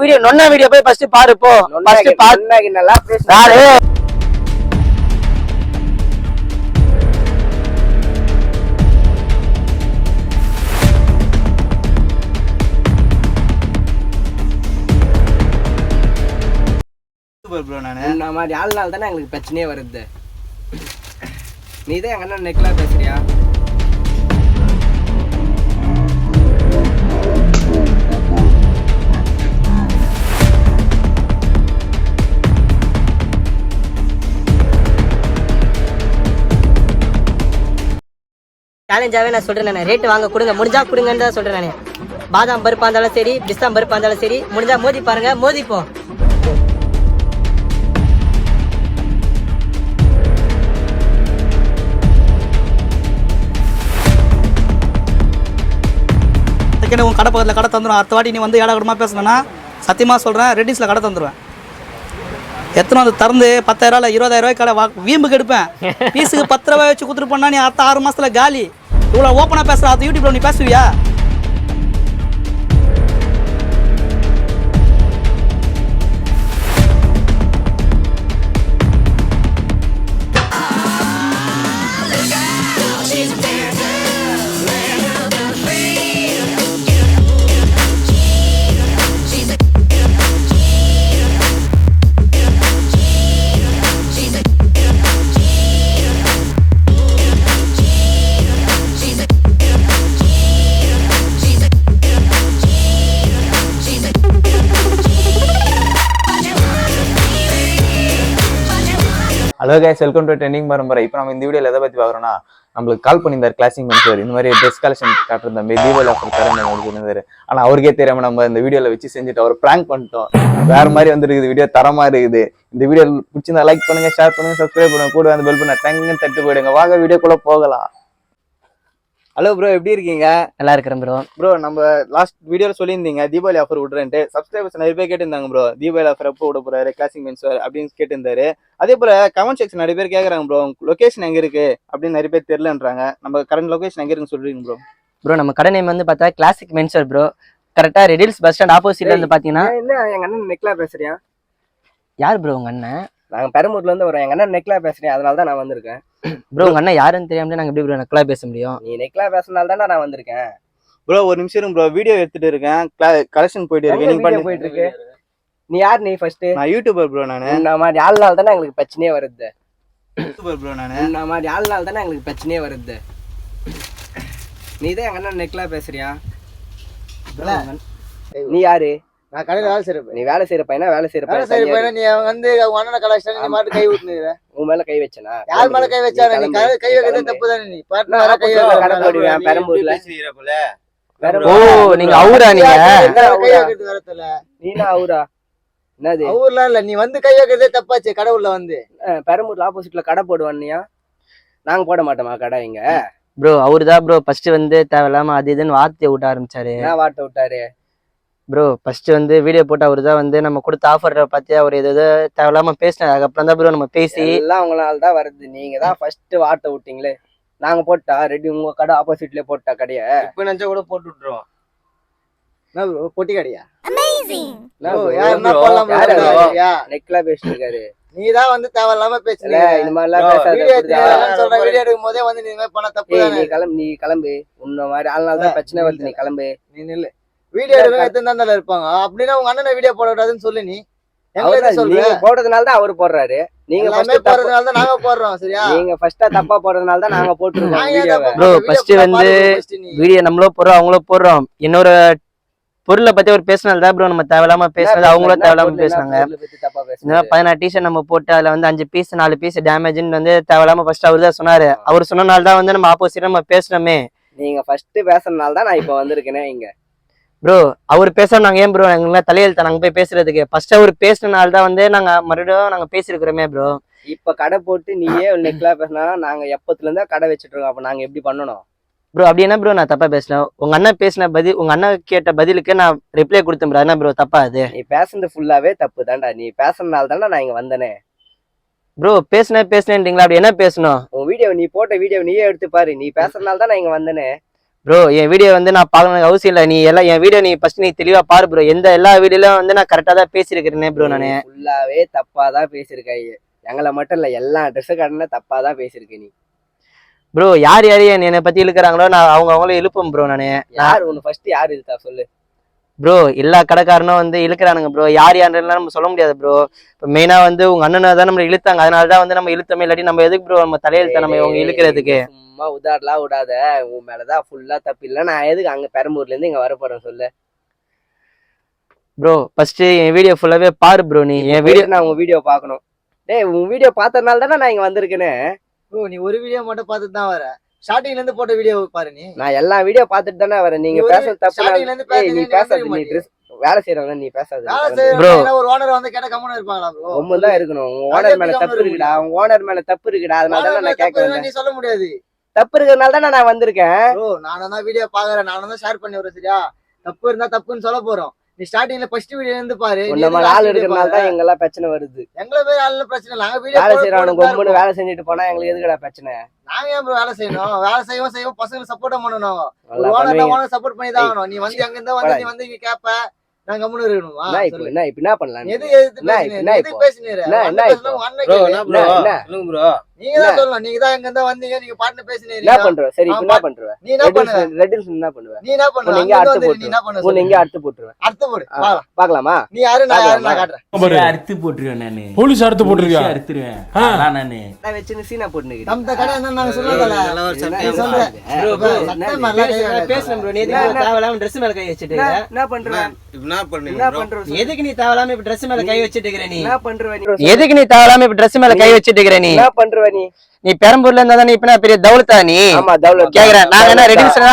Video நொன்ன video போய் first பாரு போ. ஃபர்ஸ்ட் பாரு நல்லா பேசுறாரு. ப்ரோ நான் மாதிரி ஆள்னால தானே எங்களுக்கு பிரச்சனையே வருது. நீ தான் எங்க அண்ணன் நெக்லா பேசுறியா? சேலஞ்சாவே நான் சொல்றேன், நான் ரேட் வாங்க கொடுங்க, முடிஞ்சா கொடுங்கன்னு தான் சொல்றேன் நான். பாதாம் பருப்பா இருந்தாலும் சரி, பிஸ்தா பருப்பா இருந்தாலும் சரி, முடிஞ்சா மோதி பாருங்க, மோதிப்போம். உன் கடை பக்கத்தில் கடை தந்துடும். அடுத்த வாட்டி நீ வந்து ஏழை கூடமா பேசணும்னா சத்தியமாக சொல்கிறேன், ரெட்டிஸில் கடை தந்துடுவேன். எத்தனை வந்து திறந்து 10,000 20,000 கடை வீம்புக்கு எடுப்பேன். பீஸுக்கு 10 ரூபாய் வச்சு கொடுத்துட்டு போனா நீ அடுத்த 6 மாதத்தில் காலி. இவ்வளோ ஓப்பனாக பேசுகிற அது யூடியூப்ல நீ பேசுவியா? Hello guys, welcome to trending பரம்பரை. இப்போ நம்ம இந்த வீடியோவில் எதை பற்றி பார்க்குறோம்னா, நம்மளுக்கு கால் பண்ணியிருந்தார் கிளாசிக் மென்சர். இந்த மாதிரி ட்ரெஸ் கலெக்ஷன் காட்டுற மாதிரி தீபாவளி ஆஃபர் தரேன் இருந்தார். ஆனால் அவருக்கே தெரியாமல் நம்ம இந்த வீடியோவில் வச்சு செஞ்சுட்டு அவர் ப்ராங்க் பண்ணிட்டோம். வேறு மாதிரி வந்துருக்குது, வீடியோ தரமாக இருக்குது. இந்த வீடியோ பிடிச்சிருந்தா லைக் பண்ணுங்கள், ஷேர் பண்ணுங்கள், சப்ஸ்கிரைப் பண்ணுங்கள், கூட அந்த பெல் பண்ண டங்குன்னு தட்டு போயிடுங்க. வாங்க வீடியோக்குள்ளே போகலாம். ஹலோ ப்ரோ, எப்படி இருக்கீங்க? நல்லா இருக்கிறேன் ப்ரோ. ப்ரோ, நம்ம லாஸ்ட் வீடியோவில் சொல்லியிருந்தீங்க தீபாவளி ஆஃபர் விட்றேன்ட்டு. சப்ஸ்கிரைபர்ஸ் நிறைய பேர் கேட்டிருந்தாங்க ப்ரோ, தீபாவளி ஆஃபர் எப்போ விட போறாரு கிளாசிக் மென்சர் அப்படின்னு கேட்டிருந்தாரு. அதே போல கமெண்ட் செக்ஷன் நிறைய பேர் கேட்குறாங்க ப்ரோ, லொகேஷன் எங்கே இருக்கு அப்படின்னு நிறைய பேர் தெரியலன்றாங்க. நம்ம கரண்ட் லொகேஷன் எங்கே இருக்குன்னு சொல்றீங்க ப்ரோ? ப்ரோ நம்ம கடை நேம் வந்து பார்த்தா கிளாசிக் மென்சர் ப்ரோ. கரெக்டாக ரெடில்ஸ் பஸ் ஸ்டாண்ட் ஆப்போசிட்ல இருந்து பார்த்தீங்கன்னா. என்ன எங்க அண்ணன் நெக்லா பேசுறியா? யார் ப்ரோ உங்க அண்ணன்? நாங்கள் பெரம்பூர்ல இருந்து வரோம். எங்க அண்ணன் நெக்லா பேசுறேன், அதனால தான் நான் வந்திருக்கேன். ப்ரோ உங்க அண்ணன் யாருன்னு தெரியாமலே நாங்கள் எப்படி ப்ரோ நெக்லா பேச முடியும்? நீ நெக்லா பேசுறதுனால தான் நான் வந்திருக்கேன். ப்ரோ ஒரு நிமிஷம் ப்ரோ, வீடியோ எடுத்துட்டு இருக்கேன், கலெக்ஷன் போயிட்டு இருக்கேன். நீங்க பண்ணி போயிட்டு இருக்கு. நீ யார்? நீ ஃபர்ஸ்ட். நான் யூடியூபர் ப்ரோ. இந்த மாதிரி ஆள்னால தானே எங்களுக்கு பிரச்சனையே வருது. யூடியூபர் ப்ரோ இந்த மாதிரி ஆள்னால தானே எங்களுக்கு பிரச்சனையே வருது. நீ தான் எங்க அண்ணன் நெக்லா பேசுறியா? நீ யாரு? நான் கடையில வேலை செய்யறேன். நீ வேலை செய்யற பையனா? வேலை செய்யற பையனா? நீ வந்து உங்க அண்ணனை கலாய்ச்சா நீ மாட்டு கை ஊத்துனீங்க. உன் மேல கை வச்சனா? யார் மேல கை வச்சாரு? நீ கை வைக்கிறது தப்பு தானே. நீ பாட்னா வர கை கடை போடுவேன் பெரம்பூர்ல. ஓ நீங்க அவுரா? நீங்க கை வைக்கிறது வரதுல நீனா அவுரா? என்னது அவுர்லாம் இல்ல, நீ வந்து கை வைக்கிறதே தப்பாச்சு. கடவுள்ல வந்து பெரம்பூர்ல ஆப்போசிட்ல கடை போடுவானியா? நாங்க போட மாட்டோமா கடை இங்க? ப்ரோ அவருதான் ப்ரோ ஃபர்ஸ்ட் வந்து தேவையில்லாம அது இதுன்னு வார்த்தையை விட்ட ஆரம்பிச்சாரு. என்ன வார்த்தை விட்டாரு ப்ரோ? ஃபர்ஸ்ட் வந்து வீடியோ போட்டு அவரு தான் வந்து நம்ம கொடுத்த ஆஃபர் பார்த்து அவர் ஏதோ தேவையில்லாம பேசினாரு. அதுக்கப்புறம் தான் ப்ரோ நம்ம பேசி எல்லாம் உங்களால தான் வருது. நீங்க தான் ஃபர்ஸ்ட் வார்த்தை விட்டீங்களே. நாங்க போட்டா ரெடி உங்க கடை ஆப்போசிட்லயே போட்டா கடையை இப்ப நினைச்சா கூட போட்டு விட்டுருவோம். என்ன ப்ரோ பொட்டி கடையா? நெக்லா பேசிட்டு இருக்காரு. நீதான் வந்து தேவையில்லாம பேசுற. இந்த மாதிரி எல்லாம் பேசாத. வீடியோ எடுக்கும் போதே வந்து நீ பண்ண தப்பு. நீ கிளம்பு. உன்ன மாதிரி ஆள்னால தான் பிரச்சனை வருது. நீ கிளம்பு. நீ நில்லு. வீடியோ எடுக்க எத்தனை தான் இருப்பாங்க. அப்படின்னா உங்க அண்ணனை வீடியோ போட விடாதுன்னு சொல்லு. நீ போடுறதுனால தான் அவரு போடுறாரு. நீங்க போடுறதுனால தான் நாங்க போடுறோம். சரியா? நீங்க ஃபர்ஸ்டா தப்பா போடுறதுனால தான் நாங்க போட்டுருக்கோம். ப்ரோ ஃபர்ஸ்ட் வந்து வீடியோ நம்மளோ போடுறோம் அவங்களோ போடுறோம். இன்னொரு பொருளை பத்தி ஒரு பேசினால தான் ப்ரோ நம்ம தேவையில்லாம பேசுறது. அவங்களும் தேவையில்லாம பேசுனாங்க. 16 டிஷர்ட் நம்ம போட்டு அதுல வந்து 5 பீஸ் 4 பீஸ் டேமேஜ்னு வந்து தேவையில்லாம ஃபர்ஸ்ட் அவரு தான் சொன்னாரு. அவர் சொன்னனால தான் வந்து நம்ம ஆப்போசிட் நம்ம பேசுறோமே. நீங்க ஃபர்ஸ்ட் பேசுறதுனால தான் நான் இப்ப வந்திருக்கேனே இங்க. ப்ரோ அவர் பேச நாங்க ஏன் ப்ரோ எங்களுக்கு தலையெழுத்த நாங்க போய் பேசுறதுக்கு? ஃபர்ஸ்ட் அவர் பேசுனனால தான் வந்து நாங்க மறுபடியும் நாங்க பேசிருக்கிறோமே ப்ரோ. இப்ப கடை போட்டு நீயே நெக்லா பேசினா நாங்க எப்பத்துல இருந்தா கடை வச்சுட்டு இருக்கோம். அப்ப நாங்க எப்படி பண்ணணும் ப்ரோ? அப்படி என்ன ப்ரோ நான் தப்பா பேசினேன்? உங்க அண்ணன் பேசின பதில், உங்க அண்ணன் கேட்ட பதிலுக்கு நான் ரிப்ளை கொடுத்தேன் ப்ரோ. என்ன ப்ரோ தப்பா அது? நீ பேசுறது ஃபுல்லாவே தப்பு தான்டா. நீ பேசுறதுனால தானே நான் இங்க வந்தனே. ப்ரோ பேசுனேன்றீங்களா? அப்படி என்ன பேசணும்? உன் வீடியோ நீ போட்ட வீடியோ நீயே எடுத்து பாரு. நீ பேசுறதுனால தான் நான் இங்க வந்தனே. ப்ரோ என் வீடியோ வந்து நான் பார்க்கணும் அவசியம் இல்லை. நீ எல்லாம் என் வீடியோ நீ ஃபர்ஸ்ட் நீ தெளிவா பாரு ப்ரோ. எல்லா வீடியோலயும் வந்து நான் கரெக்டா தான் பேசியிருக்கிறேனே ப்ரோ. நானு ஃபுல்லாவே தப்பாதான் பேசியிருக்காங்க. எங்களை மட்டும் இல்ல எல்லா ட்ரெஸ் கடனை தப்பாதான் பேசியிருக்க நீ. ப்ரோ யார் என்னை பத்தி இழுக்கிறாங்களோ நான் அவங்களும் இழுப்பேன் ப்ரோ. நானு யார் உனக்கு ஃபர்ஸ்ட் யார் இழுத்தா சொல்லு ப்ரோ. எல்லா கடைக்காரனும் வந்து இழுக்கிறானுங்க ப்ரோ. யாருலாம் நம்ம சொல்ல முடியாது ப்ரோ. இப்போ மெயினா வந்து உங்க அண்ணனை தான் நம்ம இழுத்தாங்க, அதனாலதான் வந்து நம்ம இழுத்தமே. இல்லாட்டி நம்ம எதுக்கு ப்ரோ நம்ம தலையெழுத்த நம்ம இவங்க இழுக்கிறதுக்கு. சும்மா உதாரலாம் விடாத. உன் மேலதான் ஃபுல்லா தப்பு இல்ல. நான் எதுக்கு அங்க பெரம்பூர்ல இருந்து இங்க வர போறேன் சொல்லு ப்ரோ. ஃபர்ஸ்ட் என் வீடியோ ஃபுல்லாவே பாரு ப்ரோ. நீ என் வீடியோ நான் உன் வீடியோ பாக்கணும். டேய் உன் வீடியோ பார்த்ததுனால தானே நான் இங்க வந்திருக்கேனே. ப்ரோ நீ ஒரு வீடியோ மட்டும் பார்த்துட்டு தான் வர. ஸ்டார்டிங்ல இருந்து போட்ட வீடியோ பாரு. நான் எல்லா வீடியோ பார்த்துட்டு தானே வரேன். நீங்க பேச தப்பு. ஸ்டார்டிங்ல இருந்து நீ பேசாத. நீ ட்ரெஸ் வேலை செய்யறவங்க நீ பேசாத. Bro. ஒரு ஓனர் வந்து கேட்ட கம்முன்னு இருப்பாங்களா ப்ரோ? ரொம்ப தான் இருக்கணும். உங்க ஓனர் மேல தப்பு இருக்குடா. உங்க ஓனர் மேல தப்பு இருக்குடா. அதனால தான் நான் கேட்கறேன். நீ சொல்ல முடியாது. தப்பு இருக்கிறதுனால தான் நான் வந்திருக்கேன். ப்ரோ நானும் தான் வீடியோ பாக்குறேன், நானும் தான் ஷேர் பண்ணி வரேன். சரியா? தப்பு இருந்தா தப்புன்னு சொல்ல போறோம். நீ ஸ்டார்டிங்ல ஃபர்ஸ்ட் வீடியோ இருந்து பாரு. இந்த மாதிரி ஆள் எடுக்கிறதுனால தான் எங்கெல்லாம் பிரச்சனை வருது. எங்களை பேர் ஆளுல பிரச்சனை இல்ல. நாங்க வீடியோ வேலை செய்யறவனுக்கு கொம்புன்னு வேலை செஞ்சுட்டு போனா எங்களுக்கு எதுக்குடா பிரச்சனை? நாங்க ஏன் ப்ரோ வேலை செய்யணும்? வேலை செய்வோம் பசங்களுக்கு சப்போர்ட் பண்ணணும். ஒரு ஓனர் சப்போர்ட் பண்ணி தான் ஆகணும். நீ வந்து அங்க இருந்தா வந்து நீ வந்து இங்க கேப்ப நாங்க கம்முன்னு இருக்கணுமா? என்ன பண்ணலாம்? எது பேசுனீங்க? நீங்க தான் சொல்லணும். நீங்க தான் எங்க இருந்தா வந்தீங்க, நீங்க பாட்டு பேசுனீங்க. என்ன பண்ற? சரி என்ன பண்ற? நீ என்ன பண்ணுவ? ரெட்டில்ஸ் என்ன பண்ணுவ? நீ என்ன பண்ணுவ? நீங்க அறுத்து போட்டு. நீ என்ன பண்ணுவ? உன்னை இங்க அறுத்து போட்டுருவேன். அறுத்து போடு. பார்க்கலாமா? நீ யாரு நான் யாரு நான் காட்டுறேன். அறுத்து போட்டுருவேன் நானு. போலீஸ் அறுத்து போட்டுருக்கியா? அறுத்துருவேன் அதான் நானு. நான் வெச்சு சீனா போட்டுனீங்க. நம்ம கடை என்ன நாங்க சொல்லல. நீ சொல்ற. பேசுறேன் ப்ரோ. நீ எதுக்கு தேவையில்லாம Dress மேல கை வச்சிட்டு இருக்க? என்ன பண்ற? என்ன பண்ற? எதுக்கு நீ தேவையில்லாம இப்ப Dress மேல கை வச்சிட்டு இருக்கற நீ? என்ன பண்ற நீ? எதுக்கு நீ தேவையில்லாம இப்ப Dress மேல கை வச்சிட்டு இருக்கற நீ? என்ன பண்ற நீ? நீ பெரம்பூர்ல இருந்தா நீ இப்ப பெரிய தௌலத்தா நீ? ஆமா தௌலத். கேக்குறேன் நாங்க என்ன ரெடில்ஸ்னா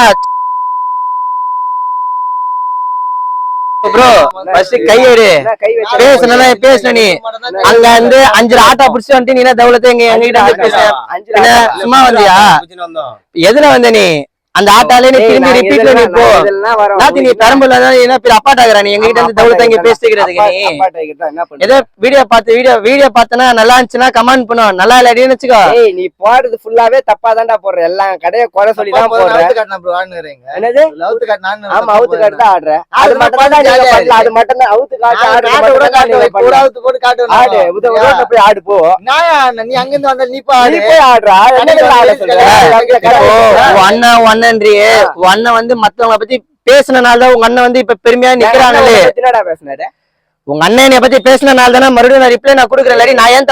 ப்ரோ. ஃபர்ஸ்ட் கை எடு. கை வச்சு பேசுன நீ அங்க வந்து 5 ஆட்டோ புடிச்சு வந்து நீ என்ன தௌலத்தை எங்க கிட்ட வந்து பேச சும்மா வந்தியா? எதுல வந்த நீ? அந்த ஆட்டாலே நீ திரும்பி ரிப்பீட்ல நீ போ. நாத்தி நீ பெரம்பூர்ல தான் என்ன பெரிய அப்பாட் ஆகுற நீ? எங்க கிட்ட வந்து தௌலத்தை இங்க பேசிக்கிறதுக்கு நீ ஏதோ வீடியோ பார்த்தனா நல்லா இருந்துச்சுன்னா கமெண்ட் பண்ணு. நல்லா இல்லடின்னு வெச்சுக்கோ. ஏய் நீ போறது ஃபுல்லாவே தப்பா தான்டா போற. எல்லாம் கடைய குறை சொல்லி தான் போற. லவுத்து காட்னா ப்ரோ ஆடுறீங்க. என்னது? லவுத்து காட் நான். ஆமா அவுத்து காட்டு தான் ஆடுற. அது மட்டும் தான் நீங்க பண்ணல. அது மட்டும் தான் அவுத்து காட்டு ஆடுற. கூட காட்டு கூடாவுத்து போட்டு காட்டு. ஆடு உதவுறோட போய் ஆடு போ. நான் நீ அங்க இருந்து வந்த நீ பாடு. நீ போய் ஆடுறா. என்னடா ஆட சொல்ற? அண்ணன்றியே அண்ணன் வந்து மத்தவங்கள பத்தி பேசினால தான் உங்க அண்ணன் வந்து இப்ப பெருமையா நிக்கிறாங்களே. என்னடா பேசுனாரு? உங்க அண்ணனை பத்தி பேசினால தானே மறுபடியும் நான் ரிப்ளை நான் கொடுக்குறேன். இல்லாட்டி நான் ஏன்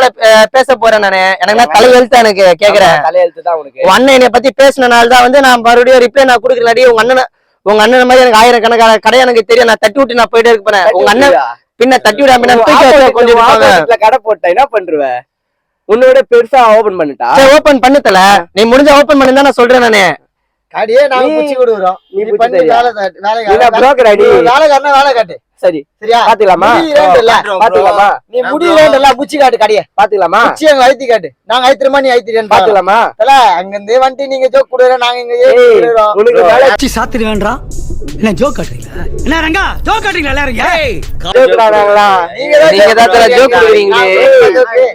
பேச போறேன் நானு? எனக்கு தலை எழுத்து எனக்கு கேக்குறேன். தலையெழுத்து தான் உனக்கு. உங்க அண்ணன் என்னை பத்தி பேசினால தான் வந்து நான் மறுபடியும் ரிப்ளை நான் கொடுக்குறேன். இல்லாட்டி உங்க அண்ணன் மாதிரி எனக்கு 1000 கணக்கான கடை எனக்கு தெரியும். நான் தட்டி விட்டு நான் போயிட்டே இருக்க போறேன். உங்க அண்ணன் பின்ன தட்டி விடாம கொஞ்சம் கடை போட்ட என்ன பண்ற? உன்னோட பெருசா ஓபன் பண்ணிட்டா? ஓபன் பண்ணல. நீ முடிஞ்ச ஓபன் பண்ணி தான் நான் சொல்றேன் நானு. கடையே நாங்க புடிச்சு கொடுக்குறோம். நீ பண்ணி நீ புரோக்கர் அடி. வேலைக்காரனா வேலை காட்டு. சரி சரியா? பாத்துக்கலாமா? பாத்துக்கலாமா? நீ முடியல புடிச்சு காட்டு கடையை. பாத்துக்கலாமா? புடிச்சு அங்க ஐத்தி காட்டு. நாங்க ஐத்திரமா நீ ஐத்திரன்னு பாத்துக்கலாமா? தல அங்க இருந்தே வந்துட்டு நீங்க ஜோக் குடுறோம், நாங்க இங்க குடுறோம். உனக்கு வேலை சாத்திரி வேண்டாம். என்ன ஜோக் காட்டுறீங்களா? என்ன ரங்கா ஜோக் காட்டுறீங்களா எல்லாரும்? ஜோக்றாங்களா? நீங்க தான் ஜோக் குடுறீங்க.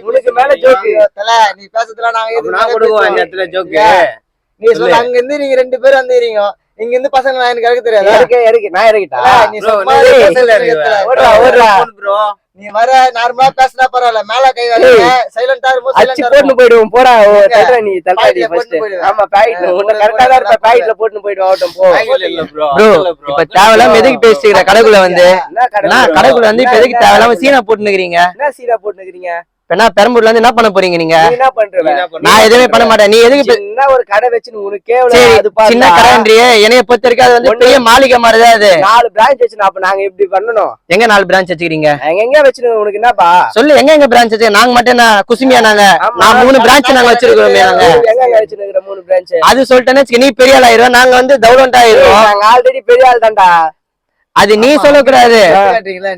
உனக்கு மேல ஜோக். தல நீ பேசுறதுல நாங்க நான் கொடுவோம் அந்த இடத்துல ஜோக். நீ சொல்ல அங்க இருந்து நீங்க 2 பேர் வந்துறீங்க. இங்க இருந்து பசங்க நான் எனக்கு இறக்க தெரியாது. நான் இறக்கிட்டா? நீ சும்மா ப்ரோ. நீ வர நார்மலா பேசினா பரவாயில்ல. மேல கை வைங்க. சைலண்டா இருமோ அச்சி போட்டு போய்டுவோம். போடா தல்ற நீ தல்றாடி ஃபர்ஸ்ட். ஆமா பாக்கெட் உன்ன கரெக்ட்டா தான் இருப்ப. பாக்கெட்ல போட்டு போய்டு ஆட்டம் போ. ப்ரோ இப்ப தேவலாம் எதுக்கு பேசிக்கிறீங்க? கடைக்குள்ள வந்து நான் கடைக்குள்ள வந்து இப்ப எதுக்கு தேவலாம் சீனா போட்டு நிக்கிறீங்க? என்ன சீனா போட்டு நிக்கிறீங்க? இப்ப பெரம்பூர்ல இருந்து என்ன பண்ண போறீங்க நீங்க? என்ன பண்றீங்க? நான் எதுவுமே பண்ண மாட்டேன். நீ எதுக்கு என்ன ஒரு கடை வச்சு உனக்கு கேவலம் அது பாரு. சின்ன கடைன்றியே என்னைய பொறுத்த வரைக்கும் அது வந்து பெரிய மாளிகை மாதிரி தான் அது. 4 பிரான்ச் வச்சு அப்ப நாங்க எப்படி பண்ணனும்? எங்க 4 பிரான்ச் வச்சுக்கிறீங்க? எங்க வச்சு உனக்கு என்னப்பா சொல்லு. எங்க பிரான்ச் வச்சு? நாங்க மட்டும் என்ன குசுமியா? நாங்க 3 பிரான்ச் நாங்க வச்சிருக்கோமே. நாங்க எங்க வச்சிருக்கிற 3 பிரான்ச் அது சொல்லிட்டேன்னு நீ பெரிய ஆள் ஆயிரும். நாங்க வந்து தௌலண்ட் ஆயிரும். நாங்க ஆல்ரெடி பெரிய ஆள் தான்டா. அது நீ சொல்லக்கூடாது.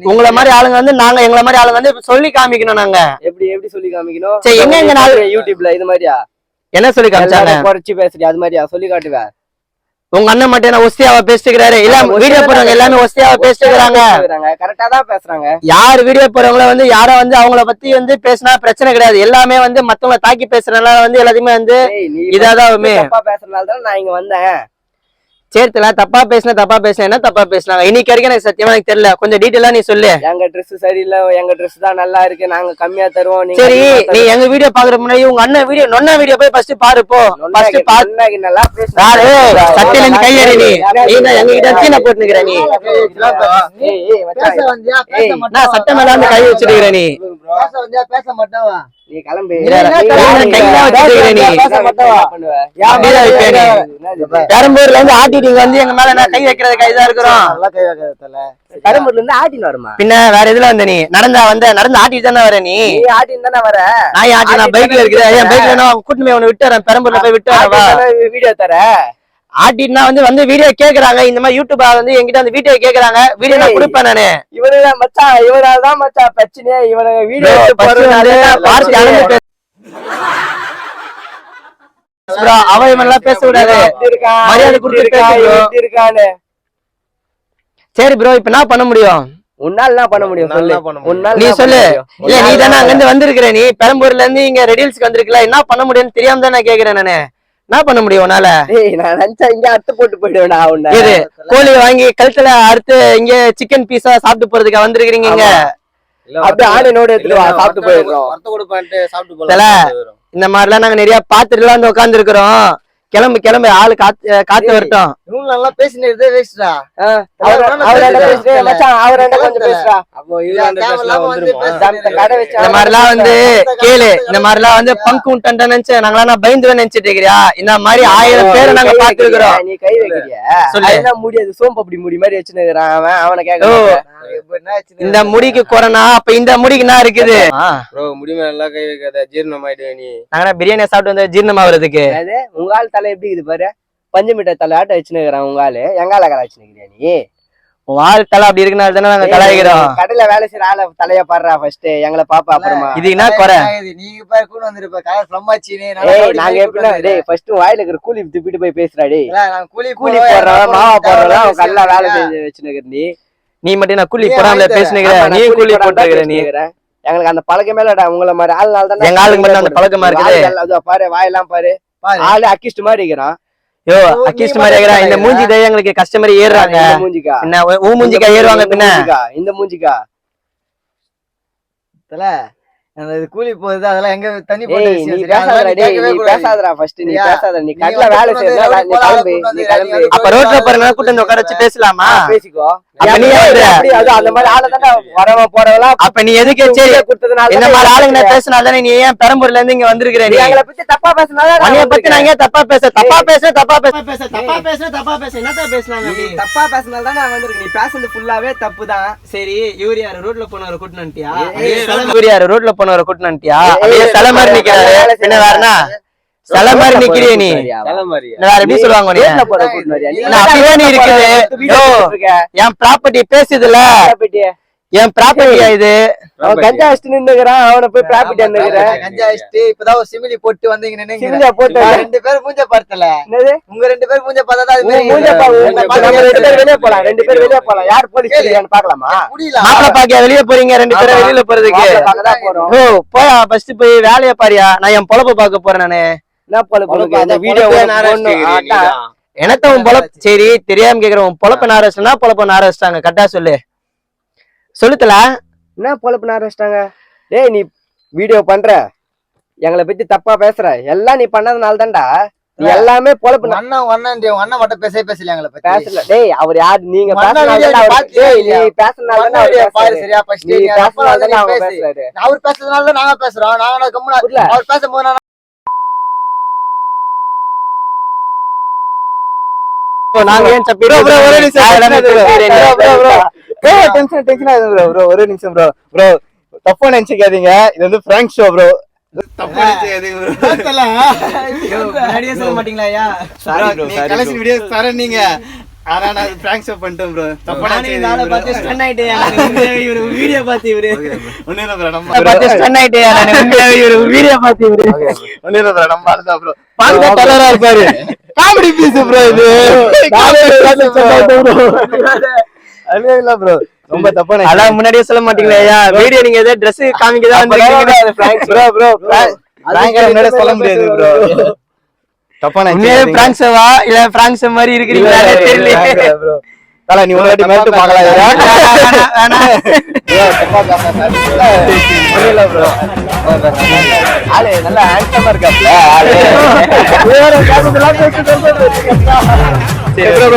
உங்கள மாதிரி ஆளுங்க வந்து நாங்க எங்கள மாதிரி ஆளுங்க வந்து சொல்லி காமிக்கணும். நாங்க எப்படி சொல்லி காமிக்கணும்? சரி எங்க 4 யூடியூப்ல இது மாதிரியா என்ன சொல்லி காமிச்சாங்க? குறைச்சி பேசுறியா? அது மாதிரியா சொல்லி காட்டுவேன். உங்க அண்ணன் மட்டும் என்ன ஒஸ்தியாவா பேசிக்கிறாரு? இல்ல வீடியோ போறவங்க எல்லாமே ஒஸ்தியாவா பேசிக்கிறாங்க. கரெக்டா தான் பேசுறாங்க. யார் வீடியோ போறவங்கள வந்து யாரோ வந்து அவங்கள பத்தி வந்து பேசினா பிரச்சனை கிடையாது. எல்லாமே வந்து மத்தவங்கள தாக்கி பேசுறதுனால வந்து எல்லாத்தையுமே வந்து இதாதான் தப்பா பேசுறதுனால தான் நான் இங்க வந்தேன். சேர்த்துல தப்பா பேசினா என்ன தப்பா பேசினாங்க இன்னைக்கு வரைக்கும் எனக்கு சத்தியமா எனக்கு தெரியல. கொஞ்சம் டீட்டெயிலா நீ சொல்லு. எங்க ட்ரெஸ் சரியில்லை, எங்க ட்ரெஸ் தான் நல்லா இருக்கு, நாங்க கம்மியா தருவோம். நீங்க சரி நீ எங்க வீடியோ பாக்குற முன்னாடி உங்க அண்ணன் வீடியோ நொன்னா வீடியோ போய் ஃபர்ஸ்ட் பாரு போ. ஃபர்ஸ்ட் பாரு. நல்லா யாரு சட்டையில இருந்து கையடி நீ தான் எங்க கிட்ட சீனை போட்டுக்கிற நீ. பேச வந்தியா பேச மாட்டா நான் சட்டை மேல வந்து கை வச்சிருக்கிற நீ. பேச வந்தியா பேச மாட்டாவா நீ கிளம்பு. பெரம்பூர்ல இருந்து ஆட்டிட்டு வந்து எங்க மேல நான் கை வைக்கிறது கைதான் இருக்கிறோம். நல்லா கை வைக்கிறதுல பெரம்பூர்ல இருந்து ஆட்டின்னு வருமா? பின்ன வேற எதுல வந்த நீ? நடந்து ஆட்டிட்டு தானே வர நீ? நீ ஆட்டின்னு தானே வர? நான் ஆட்டி நான் பைக்ல இருக்குது. என் பைக்ல நான் கூட்டு போய் விட்டு வரேன். பெரம்பூர்ல போய் விட்டு வரவா? வீடியோ தர ஆட்டிட்டுனா வந்து வீடியோ கேக்குறாங்க. இந்த மாதிரி யூடியூப் வந்து என்கிட்ட வந்து வீடியோ கேக்குறாங்க. வீடியோ நான் கொடுப்பேன் நானு. இவனுதான் மச்சான், இவனால்தான் மச்சான் பிரச்சனையே. இவனுங்க வீடியோ அவன் இவனெல்லாம் பேச விடாது. மரியாதை கொடுத்து பேசு இருக்கானு. சரி ப்ரோ இப்ப என்ன பண்ண முடியும்? உன்னால என்ன பண்ண முடியும் சொல்லு. உன்னால நீ சொல்லு. இல்ல நீ தானே அங்க இருந்து வந்திருக்கிற. நீ பெரம்பூர்ல இருந்து இங்க ரெடில்ஸ்க்கு வந்திருக்கல. என்ன பண்ண முடியும்னு தெரியாம தான் நான் கேக்குறேன் நானு. என்ன பண்ண முடியும் உன்னால? நான் நினைச்சா இங்க அறுத்து போட்டு போயிடுவேன். இது கோழி வாங்கி கழுத்துல அறுத்து இங்க சிக்கன் பீஸா சாப்பிட்டு போறதுக்கு வந்திருக்கீங்க. இங்க அப்படியே ஆடினோட எடுத்துட்டு சாப்பிட்டு போயிடுறோம். இந்த மாதிரி எல்லாம் நாங்க நிறைய பாத்துட்டு எல்லாம் வந்து உட்கார்ந்து இருக்கிறோம். கிளம்பு ஆளு காத்து வரட்டும். இவங்க நல்லா பேசினே வேஸ்டா. இந்த மாதிரிலாம் வந்து கேளு. இந்த மாதிரிலாம் வந்து பங்கு உண்டா நினைச்சு நாங்களா பயந்து நினைச்சிட்டு இருக்கிறியா? இந்த மாதிரி 1000 பேரை நாங்க பாத்துருக்கிறோம். நீ கை வைக்கிறியா? முடியாது. சோம்பு அப்படி முடி மாதிரி வச்சுருக்கான் அவன். அவனை கேட்க இந்த முடிக்கு கொரோனா. அப்ப இந்த முடிக்கு என்ன இருக்குது? முடி மேல நல்லா கை வைக்காத, ஜீரணம் ஆயிடுவேன். நீ நாங்க பிரியாணி சாப்பிட்டு வந்து ஜீரணம் ஆகுறதுக்கு உங்க ஆள் தலை எப்படி இது பாரு. பஞ்சு மீட்டர் தலை ஆட்ட வச்சுனுக்குறான் உங்க ஆளு. எங்கால கலை வச்சுனுக்கிறியா நீ? வாழ் தலை அப்படி இருக்குனால தானே நாங்க கலாய்க்கிறோம். கடையில வேலை செய்யற ஆள தலையா பாடுறா ஃபர்ஸ்ட். எங்களை பாப்பா அப்புறமா. இது என்ன குறை? நீங்க போய் கூட வந்திருப்ப கலர் ஃப்ளம்மாச்சினே. நாங்க எப்படின்னா டேய் ஃபர்ஸ்ட் வாயில இருக்கிற கூலி துப்பிட்டு போய் பேசுறா. டேய் நான் கூலி போடுறவன் மாவா போடுறவன் அவன் கல்லா வேலை செஞ்சு வச்சுனுக்கிற. நீ மட்டும் நான் கூலி போடாமல பேசுனீங்க. நீ கூலி போட்டுக்கிற. நீ எங்களுக்கு அந்த பழக்கமே இல்லடா. உங்களை மாதிரி ஆள் நாள் தான் எங்க ஆளுக்கு மட்டும் அந்த பழக்கமா இருக்குது. பாரு வாயெல்லாம் பாரு. ஆளு அக்கிஸ்ட் மாதிரி இருக்கிறான். யோ அக்கிஸ்ட் மாதிரி இருக்கிறான். இந்த மூஞ்சி தான் எங்களுக்கு கஸ்டமர் ஏறுறாங்க. மூஞ்சிக்கா என்ன ஊ மூஞ்சிக்கா ஏறுவாங்க. பின்ன இந்த மூஞ்சிக்கா கூலி போகுது. அதெல்லாம் எங்க தண்ணி பேசாதடா ஃபர்ஸ்ட். நீ பேசாத. நீ கடையில வேலை செய்யறதா? நீ கிளம்பு. நீ கிளம்பு. அப்ப ரோட்ல போறனா கூட்டி வந்து உட்கார வச்சு பேசலாமா? பேசிக்கோ. நீ அந்த மாதிரி ஆளு தானே வரவ போறவளா. அப்ப நீ எதுக்கு சரி இந்த மாதிரி ஆளுங்க பேசினால தானே நீ ஏன் பெரம்பூர்ல இருந்து இங்க வந்திருக்கிற? நீ எங்களை பத்தி தப்பா பேசினால உன்னைய பத்தி நான் ஏன் தப்பா பேச என்னத்த பேசினாங்க? தப்பா பேசினால தான் நான் வந்திருக்கேன். நீ பேசுறது ஃபுல்லாவே தப்பு தான். சரி இவரு யாரு ரோட்ல போனவரை கூட்டிட்டு வந்துட்டியா? இவரு யாரு ரோட்ல போனவரை கூட்டிட்டு வந்துட்டியா? அப்படியே சில மாதிரி நிக்கிறாரு. என்ன வேறனா சில மாதிரி நிக்கிறிய நீ? வேற எப்படி சொல்லுவாங்க? அப்படியே நீ இருக்குது. என் ப்ராப்பர்ட்டி பேசுதுல. என் ப்ராப்பர்ட்டியா இது? அவன் கஞ்சா வச்சுட்டு நின்னுக்கிறான். அவனை போய் ப்ராப்பர்ட்டி நின்னுக்கிறேன். கஞ்சா வச்சுட்டு இப்பதான் ஒரு சிமிலி போட்டு வந்தீங்க. சிமிலியா போட்டு 2 பேரும் மூஞ்ச பார்த்தல. என்னது உங்க 2 பேரும் மூஞ்ச பார்த்தா அது மூஞ்ச நம்ம 2 பேர் வெளிய போலாம். 2 பேர் வெளிய போலாம். யார் போலீஸ் ஸ்டேஷன் பார்க்கலாமா? மாப்பிள பாக்க வெளிய போறீங்க 2 பேரும் வெளியில போறதுக்கு. ஓ போயா ஃபர்ஸ்ட் போய் வேலைய பாரியா. நான் என் பொழப்ப பாக்க போறேன் நானு. என்ன பொழப்பு? அந்த வீடியோ எனத்த உன் பொழப்பு. சரி தெரியாம கேக்குறேன். உன் பொழப்ப நாரஸ்டா பொழப்ப நாரஸ்டாங்க கரெக்டா சொல்லு. சொல்லுத்தல என்ன பொழப்பு நாரஸ்டாங்க? டேய் நீ வீடியோ பண்ற, எங்களை பத்தி தப்பா பேசுற, எல்லாம் நீ பண்ணதுனால தான்டா. நீ எல்லாமே பொழப்பு. அண்ணன் மட்டும் பேசல எங்களை பத்தி பேசல. டேய் அவர் யார்? நீங்க பேசுறதுனால சரியா பேசுறாரு. அவர் பேசுறதுனால நாங்க பேசுறோம். நாங்க கம்முனா அவர் பேசும்போது நாங்க ஏன் சப்பி ஒரு நிமிஷம் ப்ரோ தப்பா நினைச்சுக்காதீங்க. இது வந்து பிராங்க் ஷோ ப்ரோ. தப்பா நினைச்சுக்காதீங்க சொல்ல மாட்டீங்களா? கலெக்ஷன் வீடியோ தர நீங்க. ஆனா நான் பிராங்க் ஷோ பண்ணிட்டேன் ப்ரோ. தப்பா வீடியோ பார்த்து இவரு ஒண்ணு இல்ல ப்ரோ. நம்ம வீடியோ பார்த்து இவரு ஒண்ணு இல்ல ப்ரோ. நம்ம ஆளுதான் ப்ரோ. பாக்க கலரா இருப்பாரு. காமெடி பீஸ் ப்ரோ இது. இல்ல ப்ரோ ரொம்ப தப்பா. அதான் முன்னாடியே சொல்ல மாட்டீங்களா? வீடியோ நீங்க ஏதோ Dress காமிக்கதான் ப்ரோ ப்ரோ பிராங்க் முன்னாடியே சொல்ல முடியாது ப்ரோ. தப்பா உண்மையாவே பிராங்க்ஸவா இல்ல பிராங்க்ஸ் மாதிரி இருக்கிறீங்களா தெரியல ப்ரோ தல நீ ஒரு வாட்டி மேட்டு பார்க்கலாம் புரியல ப்ரோ ஆளு நல்லா ஹேண்ட்ஸமா இருக்காப்ல ஆளு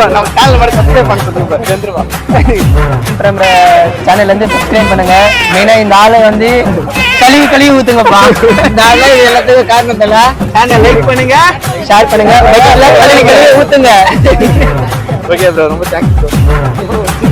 நம்ம சேனல் மட்டும் சப்ஸ்கிரைப் பண்ணிட்டு சென்றுவா நம்ம சேனல்ல இருந்து சப்ஸ்கிரைப் பண்ணுங்க மெயினா இந்த ஆளை வந்து கழுவி ஊத்துங்கப்பா இந்த ஆளு இது எல்லாத்துக்கும் காரணம் தெரியல சேனல் லைக் பண்ணுங்க ஷேர் பண்ணுங்க கழுவி ஊத்துங்க ஓகே ப்ரோ ரொம்ப தேங்க்ஸ் ப்ரோ